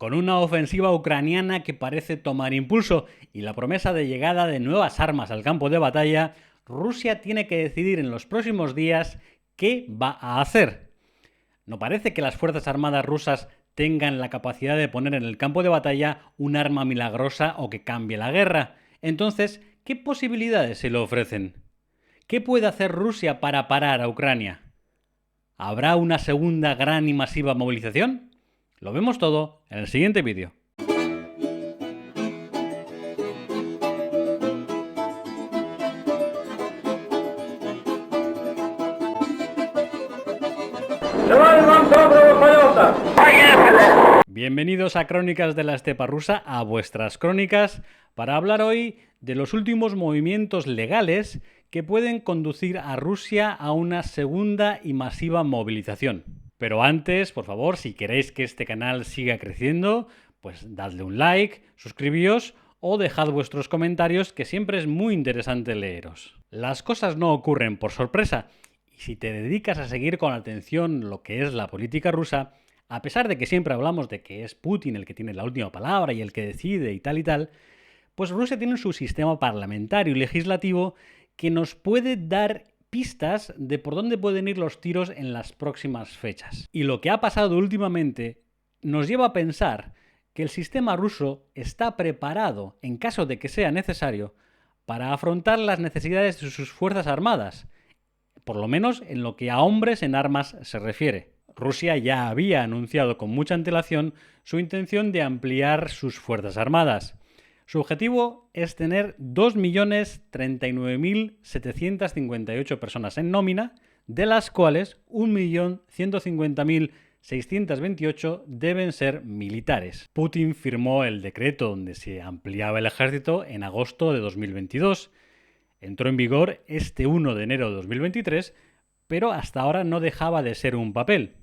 Con una ofensiva ucraniana que parece tomar impulso y la promesa de llegada de nuevas armas al campo de batalla, Rusia tiene que decidir en los próximos días qué va a hacer. No parece que las Fuerzas Armadas rusas tengan la capacidad de poner en el campo de batalla un arma milagrosa o que cambie la guerra. Entonces, ¿qué posibilidades se le ofrecen? ¿Qué puede hacer Rusia para parar a Ucrania? ¿Habrá una segunda gran y masiva movilización? Lo vemos todo en el siguiente vídeo. Bienvenidos a Crónicas de la Estepa Rusa, a vuestras crónicas, para hablar hoy de los últimos movimientos legales que pueden conducir a Rusia a una segunda y masiva movilización. Pero antes, por favor, si queréis que este canal siga creciendo, pues dadle un like, suscribíos o dejad vuestros comentarios, que siempre es muy interesante leeros. Las cosas no ocurren por sorpresa, y si te dedicas a seguir con atención lo que es la política rusa, a pesar de que siempre hablamos de que es Putin el que tiene la última palabra y el que decide y tal, pues Rusia tiene su sistema parlamentario y legislativo que nos puede dar pistas de por dónde pueden ir los tiros en las próximas fechas. Y lo que ha pasado últimamente nos lleva a pensar que el sistema ruso está preparado, en caso de que sea necesario, para afrontar las necesidades de sus fuerzas armadas, por lo menos en lo que a hombres en armas se refiere. Rusia ya había anunciado con mucha antelación su intención de ampliar sus fuerzas armadas. Su objetivo es tener 2.039.758 personas en nómina, de las cuales 1.150.628 deben ser militares. Putin firmó el decreto donde se ampliaba el ejército en agosto de 2022. Entró en vigor este 1 de enero de 2023, pero hasta ahora no dejaba de ser un papel.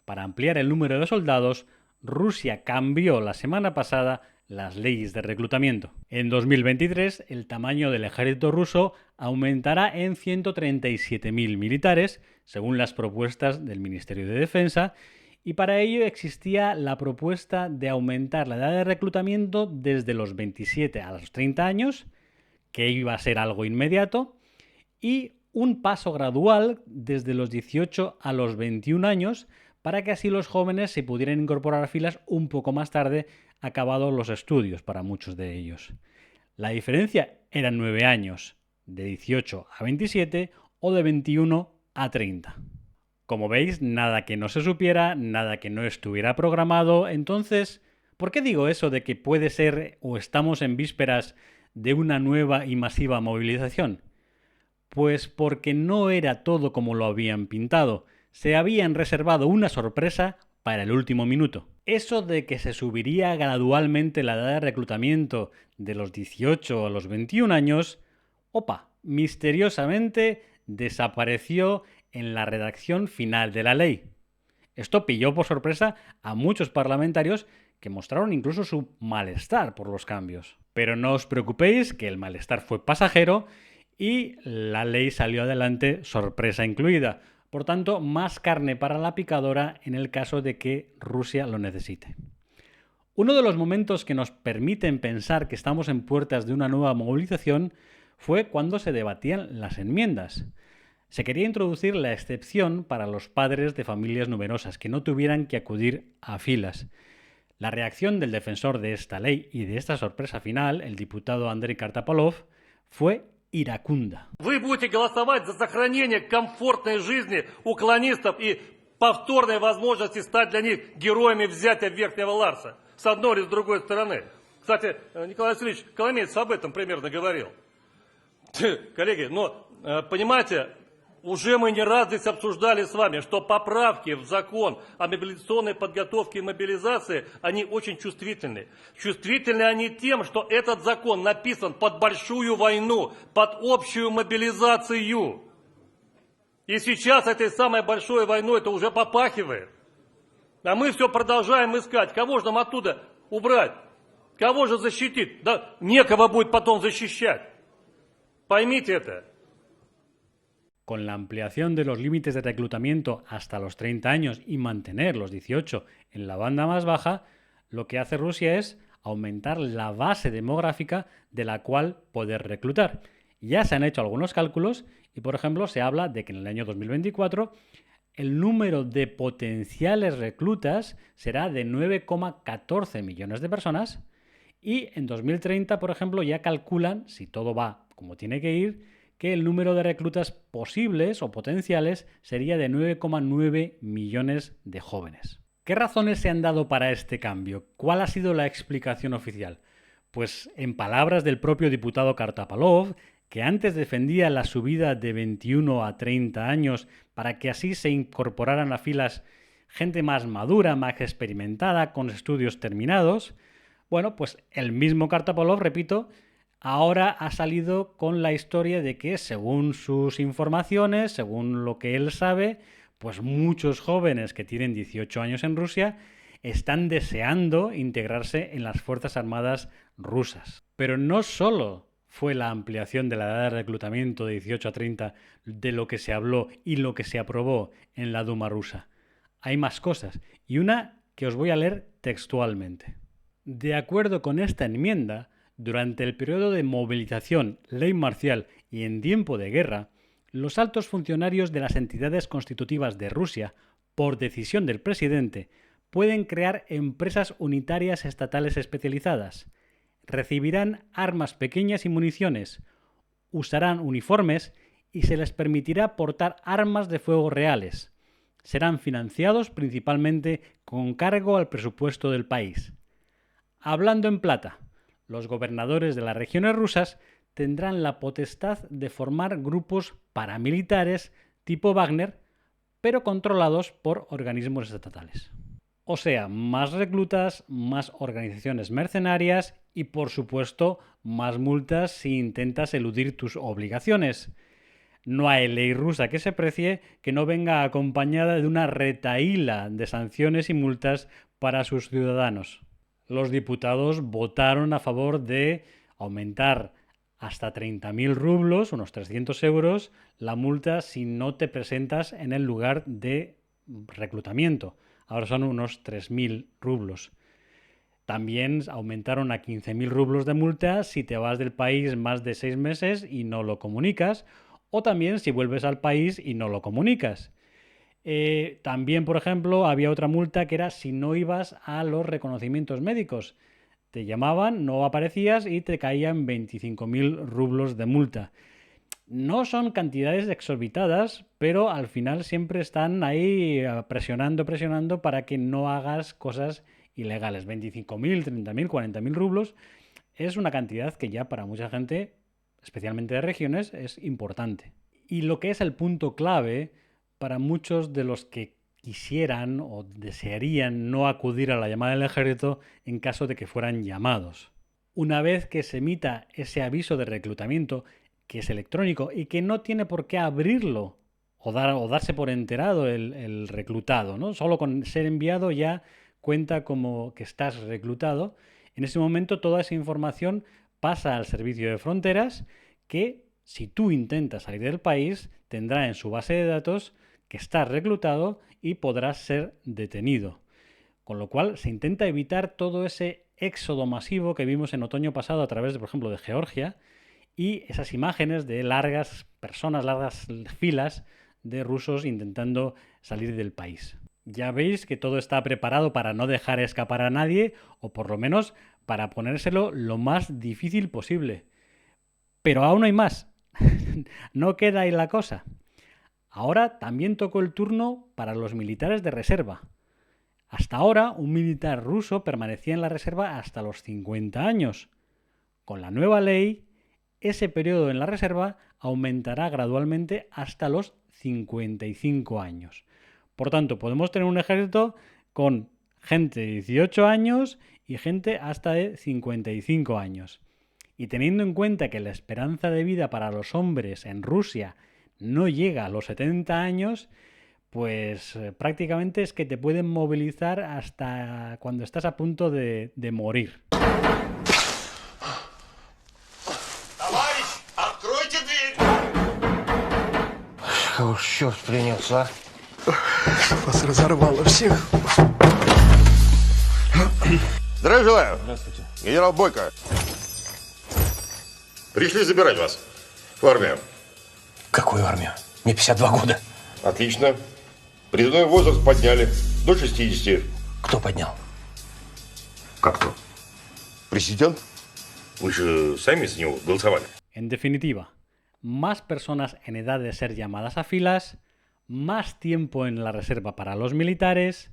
Para ampliar el número de soldados, Rusia cambió la semana pasada las leyes de reclutamiento. En 2023, el tamaño del ejército ruso aumentará en 137.000 militares, según las propuestas del Ministerio de Defensa, y para ello existía la propuesta de aumentar la edad de reclutamiento desde los 27 a los 30 años, que iba a ser algo inmediato, y un paso gradual desde los 18 a los 21 años, para que así los jóvenes se pudieran incorporar a filas un poco más tarde, acabados los estudios para muchos de ellos. La diferencia eran 9 años, de 18 a 27 o de 21 a 30. Como veis, nada que no se supiera, nada que no estuviera programado. Entonces, ¿por qué digo eso de que puede ser o estamos en vísperas de una nueva y masiva movilización? Pues porque no era todo como lo habían pintado. Se habían reservado una sorpresa para el último minuto. Eso de que se subiría gradualmente la edad de reclutamiento de los 18 a los 21 años, misteriosamente desapareció en la redacción final de la ley. Esto pilló por sorpresa a muchos parlamentarios que mostraron incluso su malestar por los cambios. Pero no os preocupéis, que el malestar fue pasajero y la ley salió adelante, sorpresa incluida. Por tanto, más carne para la picadora en el caso de que Rusia lo necesite. Uno de los momentos que nos permiten pensar que estamos en puertas de una nueva movilización fue cuando se debatían las enmiendas. Se quería introducir la excepción para los padres de familias numerosas, que no tuvieran que acudir a filas. La reacción del defensor de esta ley y de esta sorpresa final, el diputado Andrei Kartapolov, fue iracunda. Вы будете голосовать за сохранение комфортной жизни уклонистов и повторной возможности стать для них героями взятия Верхнего Ларса. С одной или с другой стороны. Кстати, Николай Васильевич Коломеец об этом примерно говорил. Коллеги, но, понимаете, уже мы не раз здесь обсуждали с вами, что поправки в закон о мобилизационной подготовке и мобилизации, они очень чувствительны. Чувствительны они тем, что этот закон написан под большую войну, под общую мобилизацию. И сейчас этой самой большой войной это уже попахивает. А мы все продолжаем искать, кого же нам оттуда убрать, кого же защитить. Да некого будет потом защищать. Поймите это. Con la ampliación de los límites de reclutamiento hasta los 30 años y mantener los 18 en la banda más baja, Lo que hace Rusia es aumentar la base demográfica de la cual poder reclutar. Ya se han hecho algunos cálculos y, por ejemplo, se habla de que en el año 2024 el número de potenciales reclutas será de 9,14 millones de personas y en 2030, por ejemplo, ya calculan, si todo va como tiene que ir, que el número de reclutas posibles o potenciales sería de 9,9 millones de jóvenes. ¿Qué razones se han dado para este cambio? ¿Cuál ha sido la explicación oficial? Pues en palabras del propio diputado Kartapalov, que antes defendía la subida de 21 a 30 años para que así se incorporaran a filas gente más madura, más experimentada, con estudios terminados. Bueno, pues el mismo Kartapalov, repito, ahora ha salido con la historia de que, según sus informaciones, según lo que él sabe, pues muchos jóvenes que tienen 18 años en Rusia están deseando integrarse en las Fuerzas Armadas rusas. Pero no solo fue la ampliación de la edad de reclutamiento de 18 a 30 de lo que se habló y lo que se aprobó en la Duma rusa. Hay más cosas, y una que os voy a leer textualmente. De acuerdo con esta enmienda, durante el periodo de movilización, ley marcial y en tiempo de guerra, los altos funcionarios de las entidades constitutivas de Rusia, por decisión del presidente, pueden crear empresas unitarias estatales especializadas. Recibirán armas pequeñas y municiones, usarán uniformes y se les permitirá portar armas de fuego reales. Serán financiados principalmente con cargo al presupuesto del país. Hablando en plata, los gobernadores de las regiones rusas tendrán la potestad de formar grupos paramilitares tipo Wagner, pero controlados por organismos estatales. O sea, más reclutas, más organizaciones mercenarias y, por supuesto, más multas si intentas eludir tus obligaciones. No hay ley rusa que se precie que no venga acompañada de una retahíla de sanciones y multas para sus ciudadanos. Los diputados votaron a favor de aumentar hasta 30.000 rublos, unos 300 euros, la multa si no te presentas en el lugar de reclutamiento. Ahora son unos 3.000 rublos. También aumentaron a 15.000 rublos de multa si te vas del país más de 6 meses y no lo comunicas, o también si vuelves al país y no lo comunicas. También, por ejemplo, había otra multa que era si no ibas a los reconocimientos médicos. Te llamaban, no aparecías y te caían 25.000 rublos de multa. No son cantidades exorbitadas, pero al final siempre están ahí presionando para que no hagas cosas ilegales. 25.000, 30.000, 40.000 rublos es una cantidad que ya para mucha gente, especialmente de regiones, es importante. Y lo que es el punto clave para muchos de los que quisieran o desearían no acudir a la llamada del ejército en caso de que fueran llamados. Una vez que se emita ese aviso de reclutamiento, que es electrónico y que no tiene por qué abrirlo o darse por enterado el reclutado, ¿no? Solo con ser enviado ya cuenta como que estás reclutado. En ese momento toda esa información pasa al servicio de fronteras que, si tú intentas salir del país, tendrá en su base de datos que estás reclutado y podrás ser detenido. Con lo cual se intenta evitar todo ese éxodo masivo que vimos en otoño pasado a través, por ejemplo, de Georgia, y esas imágenes de largas personas, largas filas de rusos intentando salir del país. Ya veis que todo está preparado para no dejar escapar a nadie, o por lo menos para ponérselo lo más difícil posible. Pero aún hay más. No queda ahí la cosa. Ahora también tocó el turno para los militares de reserva. Hasta ahora, un militar ruso permanecía en la reserva hasta los 50 años. Con la nueva ley, ese periodo en la reserva aumentará gradualmente hasta los 55 años. Por tanto, podemos tener un ejército con gente de 18 años y gente hasta de 55 años. Y teniendo en cuenta que la esperanza de vida para los hombres en Rusia no llega a los 70 años, pues prácticamente es que te pueden movilizar hasta cuando estás a punto de morir. Кого ж черт принес, а? Вас разорвало всех. Здравия желаю. Здравствуйте. Генерал Бойко. Пришли забирать вас в армию. Какую армию? Мне 52 года. Отлично. Призывной возраст подняли до 60. Кто поднял? Как то? Президент? Вы же сами за него голосовали. En definitiva, más personas en edad de ser llamadas a filas, más tiempo en la reserva para los militares,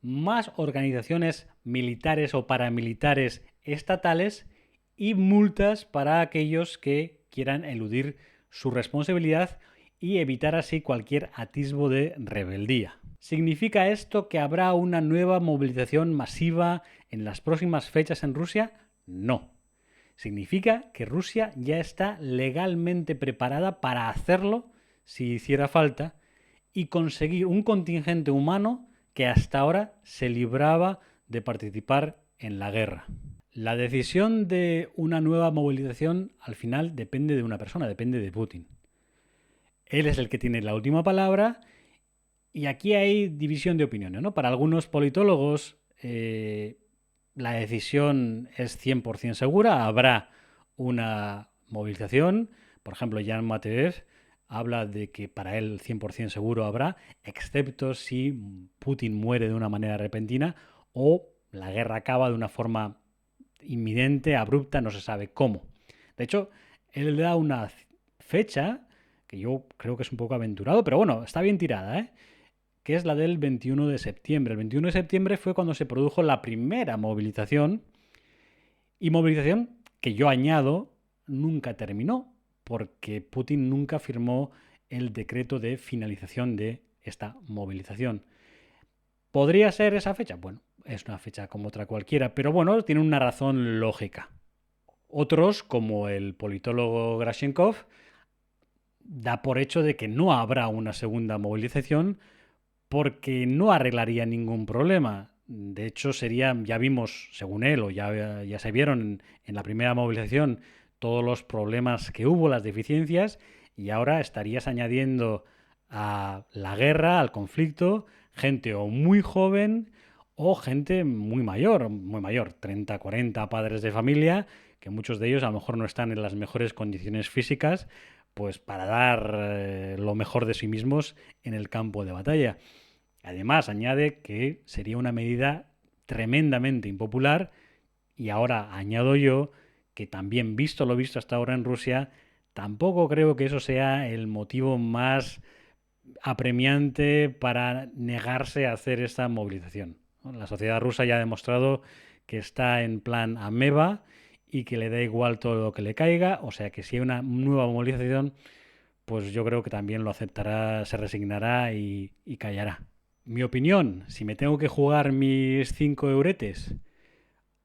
más organizaciones militares o paramilitares estatales y multas para aquellos que quieran eludir su responsabilidad y evitar así cualquier atisbo de rebeldía. ¿Significa esto que habrá una nueva movilización masiva en las próximas fechas en Rusia? No. Significa que Rusia ya está legalmente preparada para hacerlo si hiciera falta y conseguir un contingente humano que hasta ahora se libraba de participar en la guerra. La decisión de una nueva movilización al final depende de una persona, depende de Putin. Él es el que tiene la última palabra y aquí hay división de opiniones, ¿no? Para algunos politólogos la decisión es 100% segura, habrá una movilización. Por ejemplo, Jan Mateev habla de que para él 100% seguro habrá, excepto si Putin muere de una manera repentina o la guerra acaba de una forma inminente, abrupta, no se sabe cómo. De hecho, él le da una fecha que yo creo que es un poco aventurado, pero bueno, está bien tirada, ¿eh? Que es la del 21 de septiembre. El 21 de septiembre fue cuando se produjo la primera movilización, y movilización que yo añado nunca terminó, porque Putin nunca firmó el decreto de finalización de esta movilización. ¿Podría ser esa fecha? Bueno, es una fecha como otra cualquiera, pero bueno, tiene una razón lógica. Otros, como el politólogo Grashenkov, da por hecho de que no habrá una segunda movilización porque no arreglaría ningún problema. De hecho, sería, ya vimos, según él, o ya se vieron en la primera movilización, todos los problemas que hubo, las deficiencias, y ahora estarías añadiendo a la guerra, al conflicto, gente o muy joven o gente muy mayor, 30, 40 padres de familia, que muchos de ellos a lo mejor no están en las mejores condiciones físicas, pues para dar lo mejor de sí mismos en el campo de batalla. Además, añade que sería una medida tremendamente impopular, y ahora añado yo que también, visto lo visto hasta ahora en Rusia, tampoco creo que eso sea el motivo más apremiante para negarse a hacer esta movilización. La sociedad rusa ya ha demostrado que está en plan ameba y que le da igual todo lo que le caiga, o sea que si hay una nueva movilización, pues yo creo que también lo aceptará, se resignará y callará. Mi opinión, si me tengo que jugar mis 5 euretes,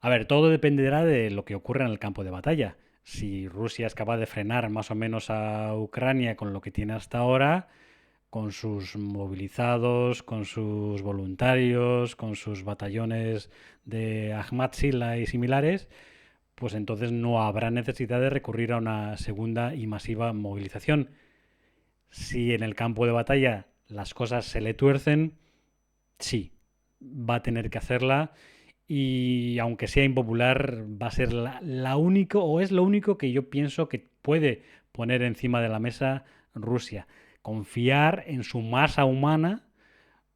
a ver, todo dependerá de lo que ocurra en el campo de batalla. Si Rusia es capaz de frenar más o menos a Ucrania con lo que tiene hasta ahora, con sus movilizados, con sus voluntarios, con sus batallones de Ahmad Silla y similares, pues entonces no habrá necesidad de recurrir a una segunda y masiva movilización. Si en el campo de batalla las cosas se le tuercen, sí, va a tener que hacerla, y aunque sea impopular, va a ser la único, o es lo único que yo pienso que puede poner encima de la mesa Rusia. Confiar en su masa humana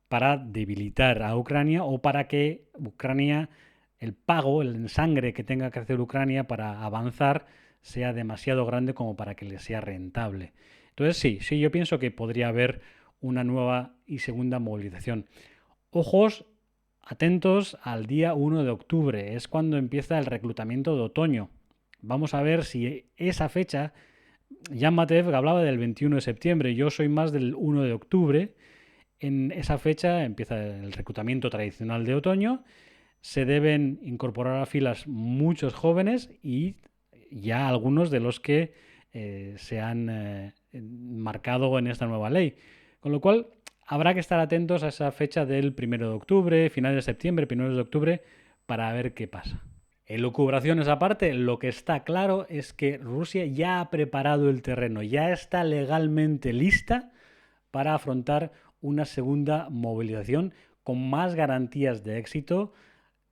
para debilitar a Ucrania, o para que Ucrania, el pago, el sangre que tenga que hacer Ucrania para avanzar, sea demasiado grande como para que le sea rentable. Entonces sí, yo pienso que podría haber una nueva y segunda movilización. Ojos atentos al día 1 de octubre, es cuando empieza el reclutamiento de otoño. Vamos a ver si esa fecha, Jan Mateev hablaba del 21 de septiembre, yo soy más del 1 de octubre, en esa fecha empieza el reclutamiento tradicional de otoño, se deben incorporar a filas muchos jóvenes y ya algunos de los que se han marcado en esta nueva ley. Con lo cual, habrá que estar atentos a esa fecha del 1 de octubre, finales de septiembre, 1 de octubre, para ver qué pasa. Elucubraciones aparte, lo que está claro es que Rusia ya ha preparado el terreno, ya está legalmente lista para afrontar una segunda movilización con más garantías de éxito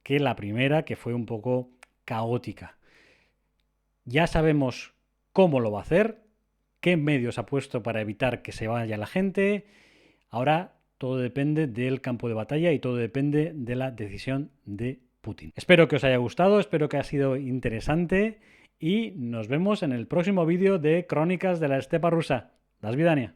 que la primera, que fue un poco caótica. Ya sabemos cómo lo va a hacer, qué medios ha puesto para evitar que se vaya la gente. Ahora todo depende del campo de batalla y todo depende de la decisión de Putin. Espero que os haya gustado, espero que haya sido interesante y nos vemos en el próximo vídeo de Crónicas de la Estepa Rusa. Das Vidania.